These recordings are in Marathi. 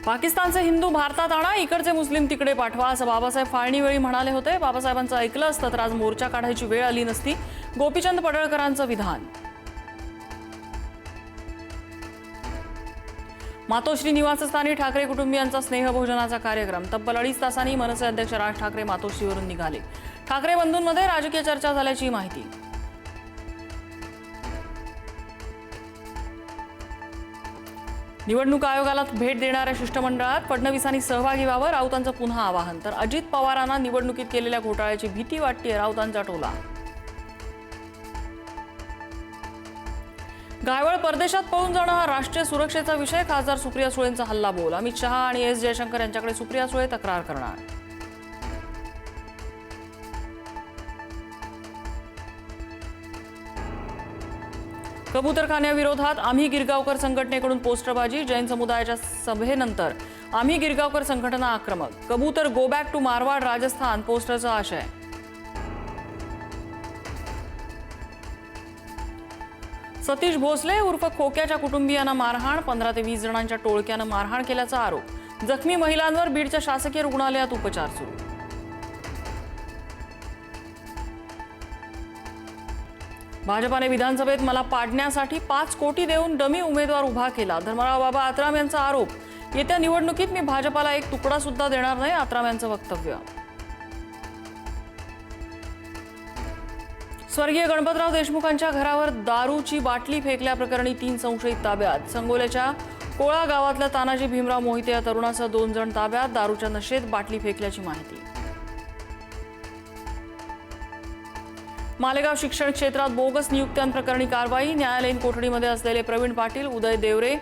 पाकिस्तानचे हिंदू भारतात आणा, इकडचे मुस्लिम तिकडे पाठवा, असं बाबासाहेब फाळणीवेळी म्हणाले होते. बाबासाहेबांचं ऐकलं असतं तर आज मोर्चा काढायची वेळ आली नसती. गोपीचंद पडळकरांचं विधान. मातोश्री निवासस्थानी ठाकरे कुटुंबियांचा स्नेहभोजनाचा कार्यक्रम. तब्बल 2.5 तासांनी मनसे अध्यक्ष राज ठाकरे मातोश्रीवरून निघाले. ठाकरे बंधूंमध्ये राजकीय चर्चा झाल्याची माहिती. निवडणूक आयोगाला भेट देणाऱ्या शिष्टमंडळात फडणवीसांनी सहभागी व्हावं, राऊतांचं पुन्हा आवाहन. तर अजित पवारांना निवडणुकीत केलेल्या घोटाळ्याची भीती वाटते, राऊतांचा टोला. गायवळ परदेशात पळून जाणं हा राष्ट्रीय सुरक्षेचा विषय. खासदार सुप्रिया सुळेंचा हल्लाबोल. अमित शहा आणि एस जयशंकर यांच्याकडे सुप्रिया सुळे तक्रार करणार. कबूतरखान्याविरोधात आम्ही गिरगावकर संघटनेकडून पोस्टरबाजी. जैन समुदायाच्या सभेनंतर आम्ही गिरगावकर संघटना आक्रमक. कबूतर go back to Marwad Rajasthan पोस्टरचा आशय. सतीश भोसले उर्फ खोक्याच्या कुटुंबियांना मारहाण. 15 ते 20 जणांच्या टोळक्यानं मारहाण केल्याचा आरोप. जखमी महिलांवर बीडच्या शासकीय रुग्णालयात उपचार सुरू. भाजपाने विधानसभेत मला पाडण्यासाठी 5 कोटी देऊन डमी उमेदवार उभा केला. धर्मराव बाबा आत्राम यांचा आरोप. येत्या निवडणुकीत मी भाजपाला एक तुकडा सुद्धा देणार नाही, आत्राम यांचं वक्तव्य. स्वर्गीय गणपतराव देशमुखांच्या घरावर दारूची बाटली फेकल्याप्रकरणी 3 संशयित ताब्यात. संगोल्याच्या कोळा गावातल्या तानाजी भीमराव मोहिते या तरुणासह 2 जण ताब्यात. दारूच्या नशेत बाटली फेकल्याची माहिती. मालेगाव शिक्षण क्षेत्रात बोगस नियुक्त्यांप्रकरणी कारवाई. न्यायालयीन कोठडीमध्ये असलेले प्रवीण पाटील, उदय देवरे,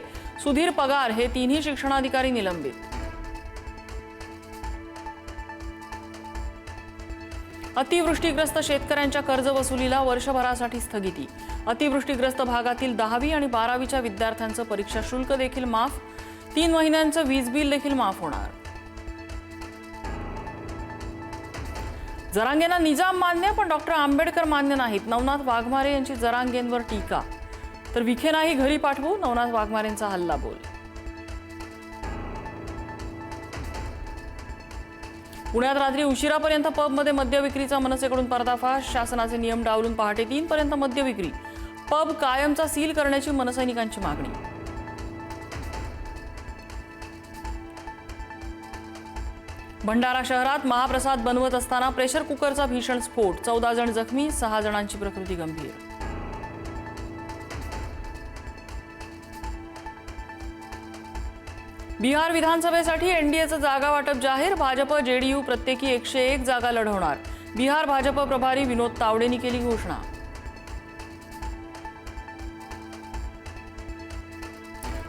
सुधीर पगार हे 3ही शिक्षणाधिकारी निलंबित. अतिवृष्टीग्रस्त शेतकऱ्यांच्या कर्जवसुलीला वर्षभरासाठी स्थगिती. अतिवृष्टीग्रस्त भागातील 10वी आणि 12वीच्या विद्यार्थ्यांचं परीक्षा शुल्क देखील माफ. 3 महिन्यांचं वीज बिल देखील माफ होणार. जरांगेंना निजाम मान्य पण डॉक्टर आंबेडकर मान्य नाहीत. नवनाथ वाघमारे यांची जरांगेंवर टीका. तर विखे नाही घरी पाठवू, नवनाथ वाघमारेंचा हल्लाबोल. पुण्यात रात्री उशिरापर्यंत पबमध्ये मद्य विक्रीचा मनसेकडून पर्दाफाश. शासनाचे नियम डावलून पहाटे 3 पर्यंत मद्य विक्री. पब कायमचा सील करण्याची मनसैनिकांची मागणी. भंडारा शहरात महाप्रसाद बनवत असताना प्रेशर कुकरचा भीषण स्फोट. 14 जण जखमी, 6 जणांची प्रकृती गंभीर. बिहार विधानसभेसाठी एनडीएचं जागा वाटप जाहीर. भाजप जेडीयू प्रत्येकी 101 जागा लढवणार. बिहार भाजप प्रभारी विनोद तावडेंनी केली घोषणा.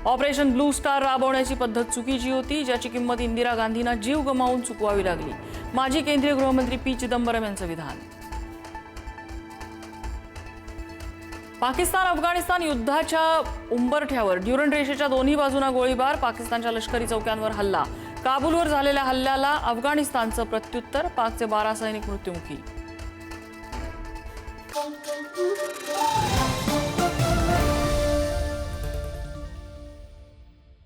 ऑपरेशन ब्लू स्टार राबवण्याची पद्धत चुकीची होती, ज्याची किंमत इंदिरा गांधींना जीव गमावून चुकवावी लागली. माजी केंद्रीय गृहमंत्री पी चिदंबरम यांचं विधान. पाकिस्तान अफगाणिस्तान युद्धाच्या उंबरठ्यावर ड्युरंड रेषेच्या दोन्ही बाजूंना गोळीबार. पाकिस्तानच्या लष्करी चौक्यांवर हल्ला. काबूलवर झालेल्या हल्ल्याला अफगाणिस्तानचं प्रत्युत्तर. पाकचे 12 सैनिक मृत्युमुखी.